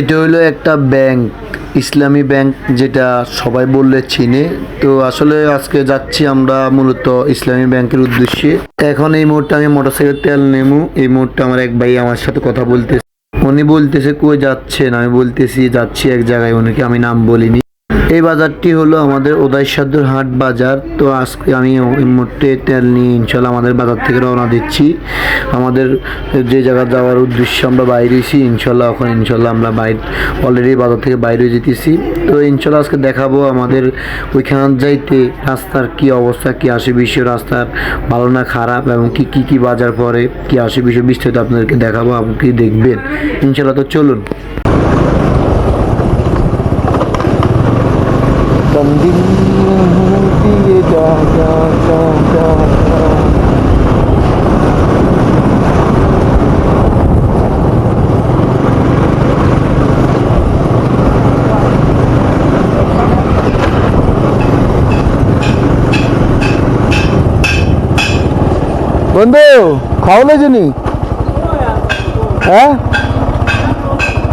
এটা হলো একটা ব্যাংক, ইসলামী ব্যাংক, যেটা সবাই বললে চিনে। তো আসলে আজকে যাচ্ছি আমরা মূলত ইসলামী ব্যাংকের উদ্দেশ্যে। এখন এই মুহূর্তে আমি মোটরসাইকেল তেল নেবো। এই মুহূর্তে আমার এক ভাই আমার সাথে কথা বলতেছে, উনি বলতেছে কই যাচ্ছেন, আমি বলতেছি যাচ্ছি এক জায়গায়, উনিকে আমি নাম বলিনি। এই বাজারটি হলো আমাদের উদয়সাদ্দুর হাট বাজার। তো আজকে আমি এই মুহূর্তে তেল নিয়ে ইনশাল্লাহ আমাদের বাজার থেকে রওনা দিচ্ছি। আমাদের যে জায়গা যাওয়ার উদ্দেশ্যে আমরা বাইরেছি, ইনশাল্লাহ এখন ইনশাল্লাহ আমরা অলরেডি বাজার থেকে বাইরে যেতেছি। তো ইনশাল্লাহ আজকে দেখাবো আমাদের ওইখানে যাইতে রাস্তার কি অবস্থা, কি আসে বিষয়, রাস্তার ভালো না খারাপ, এবং কি বাজার পরে কি আসে বিষয় বিস্তারিত আপনাদেরকে দেখাবো, আপনি দেখবেন ইনশাল্লাহ। তো চলুন। বন্ধু খাওয়ালে জানি হ্যাঁ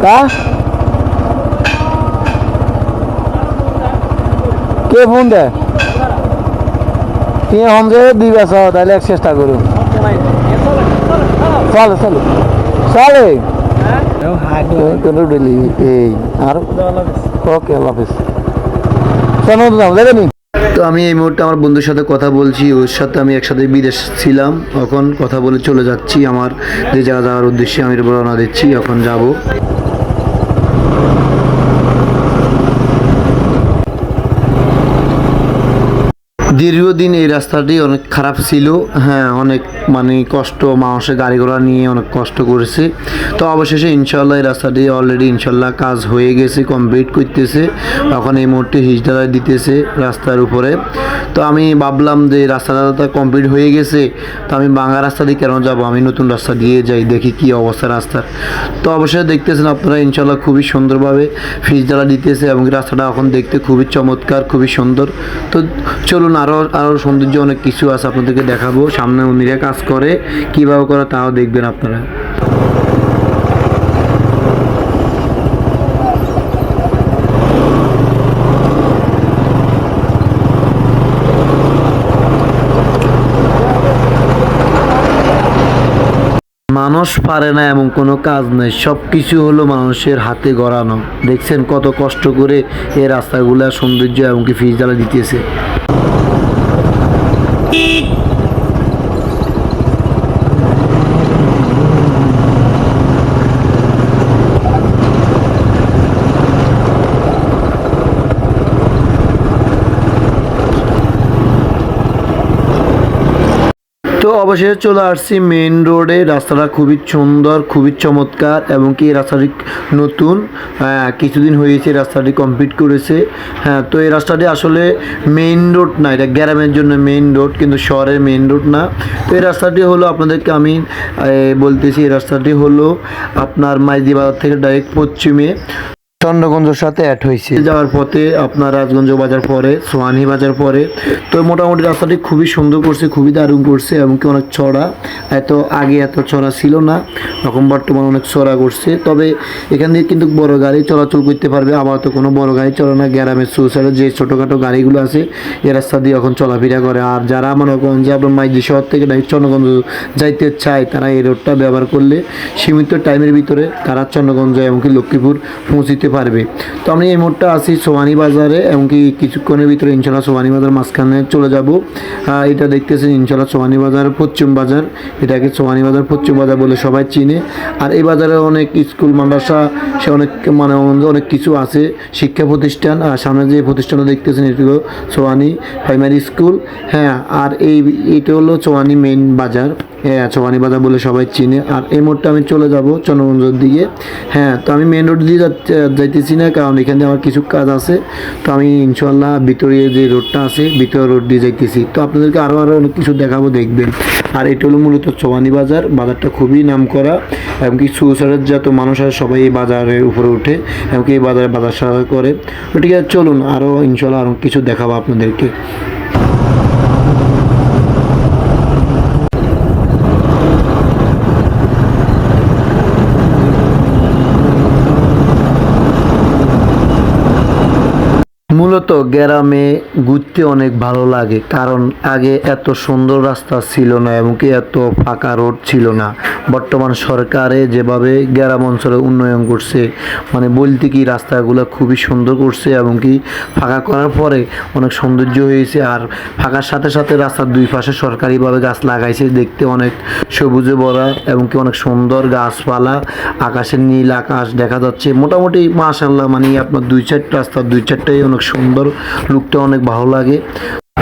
কা কে ফোন দেয় তুই হম যে দুই বছর তাহলে এক চেষ্টা করুন। চলে চলে চলে কোনো ডেলি এই আর ওকে আল্লাহ হাফিজ। দেখেনি। তো আমি এই মুহূর্তে আমার বন্ধুর সাথে কথা বলছি, ওর সাথে আমি একসাথে বিদেশ ছিলাম, এখন কথা বলে চলে যাচ্ছি আমার যে জায়গা যাওয়ার উদ্দেশ্যে আমি রওনা দিচ্ছি, এখন যাব। দীর্ঘদিন এই রাস্তাটি অনেক খারাপ ছিল, হ্যাঁ অনেক কষ্ট, মানুষের গাড়ি ঘোড়া নিয়ে অনেক কষ্ট করেছে। তো অবশেষে ইনশাল্লাহ এই রাস্তাটি অলরেডি ইনশাল্লাহ কাজ হয়ে গেছে, কমপ্লিট করতেছে। এখন এই মুহূর্তে হিজড়া দিতেছে রাস্তার উপরে। তো আমি ভাবলাম যে রাস্তাটা কমপ্লিট হয়ে গেছে, তো আমি বাংলা রাস্তা দিয়ে কেন যাবো, আমি নতুন রাস্তা দিয়ে যাই, দেখি কি অবস্থা রাস্তার। তো অবশ্যই দেখতেছেন আপনারা ইনশাল্লাহ খুবই সুন্দরভাবে হিজড়া দিতেছে, এবং রাস্তাটা এখন দেখতে খুবই চমৎকার, খুবই সুন্দর। তো চলুন, আরও সৌন্দর্য অনেক কিছু আছে আপনাদেরকে দেখাবো। সামনে উনিরা কাজ করে, কীভাবে করে তাও দেখবেন আপনারা। মানুষ পারে না এমন কোনো কাজ নেই, সব কিছু হলো মানুষের হাতে গড়ানো। দেখছেন কত কষ্ট করে এই রাস্তাগুলা সৌন্দর্য এমনকি ফিস জ্বালা দিতেছে। তো অবশেষে চলে আসছি মেইন রোডে। রাস্তাটা খুবই সুন্দর, খুবই চমৎকার, এবং কি এই রাস্তাটি নতুন, কিছুদিন হয়েছে রাস্তাটি কমপ্লিট করেছে। হ্যাঁ, তো এই রাস্তাটি আসলে মেইন রোড না, এটা গ্রামের জন্য মেইন রোড, কিন্তু শহরের মেইন রোড না। তো এই রাস্তাটি হলো আপনাদেরকে আমি বলতেছি, এই রাস্তাটি হলো আপনার মাইজি বাজার থেকে ডাইরেক্ট পশ্চিমে চন্দ্রগঞ্জের সাথে অ্যাড হয়েছে। যাওয়ার পথে আপনার রাজগঞ্জ বাজার পরে, সোহানি বাজার পরে। তো মোটামুটি রাস্তাটি খুবই সুন্দর করছে, খুবই দারুণ করছে, এমনকি অনেক চড়া। আগে এত চড়া ছিল না, এখন বর্তমানে অনেক চড়া করছে। তবে এখান দিয়ে কিন্তু বড় গাড়ি চলাচল করতে পারবে। আমার তো কোনো বড় গাড়ি চলে না, গ্রামের সুসাইডে যে ছোটোখাটো গাড়িগুলো আছে এই রাস্তা দিয়ে এখন চলাফেরা করে। আর যারা মনে করেন যে আপনার মাইজি শহর থেকে ডাইরেক্ট চন্দ্রগঞ্জ যাইতে চায়, তারা এই রোডটা ব্যবহার করলে সীমিত টাইমের ভিতরে তারা চন্দ্রগঞ্জ এমনকি লক্ষ্মীপুর পৌঁছিতে পারবে। তো আমি এই মুহূর্তে আছি সোহানি বাজারে, এমনকি কিছুক্ষণের ভিতরে ইনশাল্লাহ সোহানি বাজার মাঝখানে চলে যাব। এটা দেখতেছেন ইনশাল্লাহ সোহানি বাজার পশ্চিম বাজার, এটাকে সোহানি বাজার পশ্চিম বাজার বলে সবাই চিনে। আর এই বাজারে অনেক স্কুল মাদ্রাসা, সে অনেক অনেক কিছু আছে, শিক্ষা প্রতিষ্ঠান। আর সামনে যে প্রতিষ্ঠানটা দেখতেছেন এটা হলো সোহানি প্রাইমারি স্কুল। হ্যাঁ, আর এইটা হলো সোহানি মেইন বাজার, সোহানি বাজার বলে সবাই চিনে। আর এই মুহূর্তে আমি চলে যাব চন্দ্রগঞ্জের দিকে। হ্যাঁ, তো আমি মেইন রোড দিয়ে যাইতেছি না, কারণ এখানে আমার কিছু কাজ আছে। তো আমি ইনশাল্লাহ ভিতরে যে রোডটা আছে, ভিতরে রোড দিয়ে যাইতেছি। তো আপনাদেরকে আরও অনেক কিছু দেখাবো, দেখবেন। আর এটা হলো মূলত সোহানি বাজার। বাজারটা খুবই নাম করা, এমনকি সুসারের যত মানুষ আছে সবাই এই বাজারের উপরে উঠে, এমনকি এই বাজারে বাজার সারা করে। ঠিক আছে, চলুন আরও ইনশাল্লাহ আরও কিছু দেখাবো আপনাদেরকে। মূলত গ্রামে ঘুরতে অনেক ভালো লাগে, কারণ আগে এত সুন্দর রাস্তা ছিল না এবং কি এত ফাঁকা রোড ছিল না। বর্তমান সরকারে যেভাবে গ্রাম অঞ্চলে উন্নয়ন করছে, মানে বলতে কি রাস্তাগুলো খুবই সুন্দর করছে এবং কি ফাঁকা করার পরে অনেক সৌন্দর্য হয়েছে। আর ফাঁকার সাথে সাথে রাস্তার দুই পাশে সরকারিভাবে গাছ লাগাইছে, দেখতে অনেক সবুজে ভরা এবং কি অনেক সুন্দর গাছপালা, আকাশের নীল আকাশ দেখা যাচ্ছে। মোটামুটি মাশাআল্লাহ, মানে আপনার দুই চারটা রাস্তা দুই চারটাই অনেক সুন্দর, লুকটা অনেক ভালো লাগে।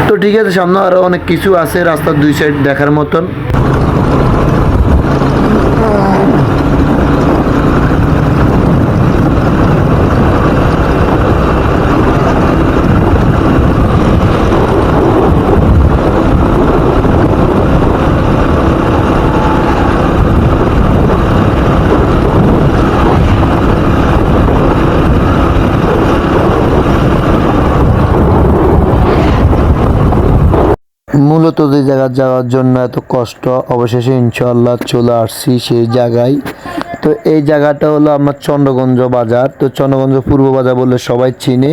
তো ঠিক আছে, সামনে আরও অনেক কিছু আছে রাস্তার দুই সাইড দেখার মতন। মূলত যে জায়গা যাওয়ার জন্য এত কষ্ট, অবশেষে ইনশাআল্লাহ চলে আসছি সেই জায়গায়। তো এই জায়গাটা হলো আমার চন্দ্রগঞ্জ বাজার। তো চন্দ্রগঞ্জ পূর্ব বাজার বললে সবাই চিনে।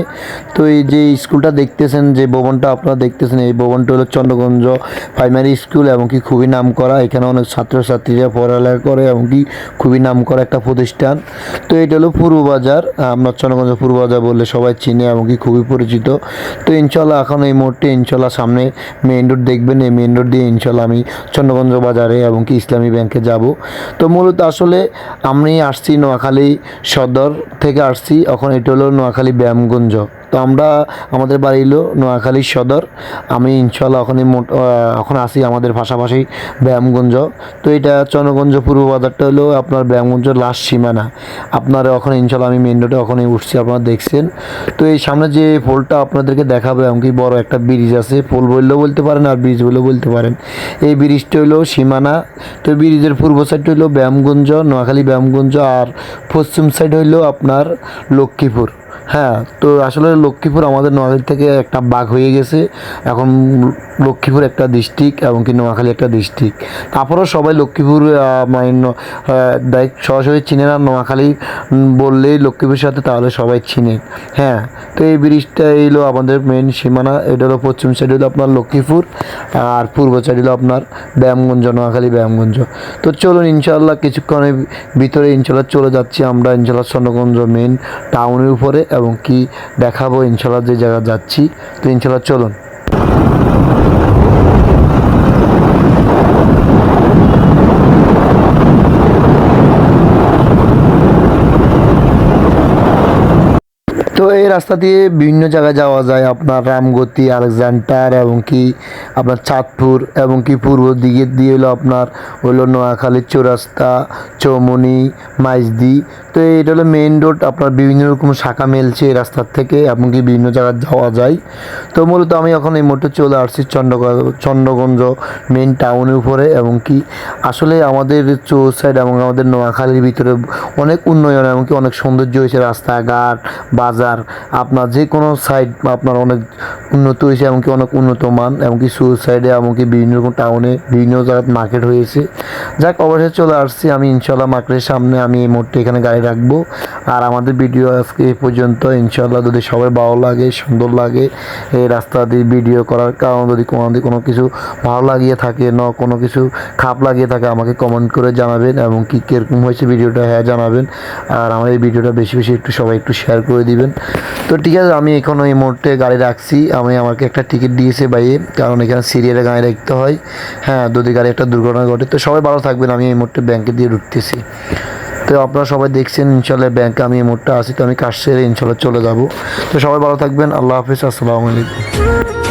তো এই যে স্কুলটা দেখতেছেন, যে ভবনটা আপনারা দেখতেছেন, এই ভবনটা হলো চন্দ্রগঞ্জ প্রাইমারি স্কুল এবং কি খুবই নাম করা। এখানে অনেক ছাত্রছাত্রীরা পড়ালেখা করে এবং কি খুবই নাম করা একটা প্রতিষ্ঠান। তো এটা হলো পূর্ব বাজার, আমরা চন্দ্রগঞ্জ পূর্ব বাজার বললে সবাই চিনে এবং কি খুবই পরিচিত। তো ইনশাল্লাহ এখন এই মুহূর্তে ইনশাল্লাহ সামনে মেইন রোড দেখবেন, এই মেইন রোড দিয়ে ইনশাল্লাহ আমি চন্দ্রগঞ্জ বাজারে এবং কি ইসলামী ব্যাংকে যাব। তো মূলত আসলে আমি আসছি নোয়াখালী সদর থেকে আসছি, এখন এটা হলো নোয়াখালী ব্যায়ামগঞ্জ। তো আমরা আমাদের বাড়ি হলো নোয়াখালী সদর, আমি ইনশাল্লাহ এখন আসি আমাদের পাশাপাশি ব্যায়ামগঞ্জ। তো এটা চন্দ্রগঞ্জ পূর্ব বাজারটা হলো আপনার ব্যায়ামগঞ্জ লাস্ট সীমানা। আপনারা ওখানে ইনশাল্লাহ আমি মেন রোডে ওখানে উঠছি, আপনারা দেখছেন। তো এই সামনে যে পোলটা আপনাদেরকে দেখাবো, এমনকি বড় একটা ব্রিজ আছে, পোল বললেও বলতে পারেন আর ব্রিজ বললেও বলতে পারেন। এই ব্রিজটা হলো সীমানা। তো ব্রিজের পূর্ব সাইডটা হলো ব্যায়ামগঞ্জ, নোয়াখালী ব্যায়ামগঞ্জ, আর পশ্চিম সাইড হইলো আপনার লক্ষ্মীপুর। হ্যাঁ, তো আসলে লক্ষ্মীপুর আমাদের নোয়াখালী থেকে একটা ভাগ হয়ে গেছে, এখন লক্ষ্মীপুর একটা ডিস্ট্রিক্ট এবং কি নোয়াখালী একটা ডিস্ট্রিক্ট। তারপরেও সবাই লক্ষ্মীপুর ডাইরেক্ট সরাসরি চিনে না, নোয়াখালী বললেই লক্ষ্মীপুরের সাথে তাহলে সবাই চিনে। হ্যাঁ, তো এই ব্রিজটা এলো আমাদের মেন সীমানা। এটা হলো পশ্চিম সাইড হলো আপনার লক্ষ্মীপুর, আর পূর্ব সাইড হলো আপনার ব্যায়ামগঞ্জ, নোয়াখালী ব্যায়ামগঞ্জ। তো চলুন ইনশাআল্লাহ কিছুক্ষণের ভিতরে ইনশাআল্লাহ চলে যাচ্ছি আমরা ইনশাআল্লাহ চন্দ্রগঞ্জ মেন টাউনের উপরে এবং কি দেখাবো ইনশাআল্লাহ যে জায়গা যাচ্ছি। তো ইনশাআল্লাহ চলুন। তো এই রাস্তা দিয়ে বিভিন্ন জায়গায় যাওয়া যায়, আপনার রামগতি, আলেকজান্ডার এবং কি আপনার চাঁদপুর এবং কি পূর্ব দিকে দিয়ে হলো আপনার হলো নোয়াখালীর চৌরাস্তা, চৌমনি, মাইজদি। তো এটা হলো মেইন রোড, আপনার বিভিন্ন রকম শাখা মেলছে এই রাস্তার থেকে এবং কি বিভিন্ন জায়গায় যাওয়া যায়। তো মূলত আমি এখন এই মুহূর্তে চলে আসছি চন্দ্রগঞ্জ মেইন টাউনের উপরে এবং কি আসলে আমাদের সাইড এবং আমাদের নোয়াখালীর ভিতরে অনেক উন্নয়ন এবং কি অনেক সৌন্দর্য হয়েছে, রাস্তাঘাট, বাজার, আপনার যে কোনো সাইড আপনার অনেক উন্নত হয়েছে এমনকি অনেক উন্নত মান, এমনকি সাইডে এমনকি বিভিন্ন রকম টাউনে বিভিন্ন জায়গায় মার্কেট হয়েছে। যাক, অবশ্যই চলে আসছি আমি ইনশাল্লাহ মার্কেটের সামনে। আমি এই মুহূর্তে এখানে গাড়ি রাখবো। আর আমাদের ভিডিও আজকে এই পর্যন্ত। ইনশাল্লাহ যদি সবাই ভালো লাগে, সুন্দর লাগে এই রাস্তা দিয়ে ভিডিও করার কারণ, যদি কোনো কিছু ভালো লাগিয়ে থাকে না, কোনো কিছু খারাপ লাগিয়ে থাকে আমাকে কমেন্ট করে জানাবেন এবং কি কীরকম হয়েছে ভিডিওটা হ্যাঁ জানাবেন। আর আমার এই ভিডিওটা বেশি বেশি একটু সবাই একটু শেয়ার করে দিবেন। তো ঠিক আছে, আমি এখন এই মুহূর্তে গাড়ি রাখছি। আমাকে একটা টিকিট দিয়েছে ভাইয়ে, কারণ এখানে সিরিয়ালে গাড়ি রাখতে হয়। হ্যাঁ, যদি গাড়ি একটা দুর্ঘটনা ঘটে। তো সবাই ভালো থাকবেন, আমি এই মুহূর্তে ব্যাংকে দিয়ে ঢুকতেছি। তো আপনারা সবাই দেখছেন ইনশাল্লাহ ব্যাংকে আমি এই মুহূর্তে আসি। তো আমি কাজ সেরে ইনশাল্লাহ চলে যাব। তো সবাই ভালো থাকবেন, আল্লাহ হাফিজ, আসসালামু আলাইকুম।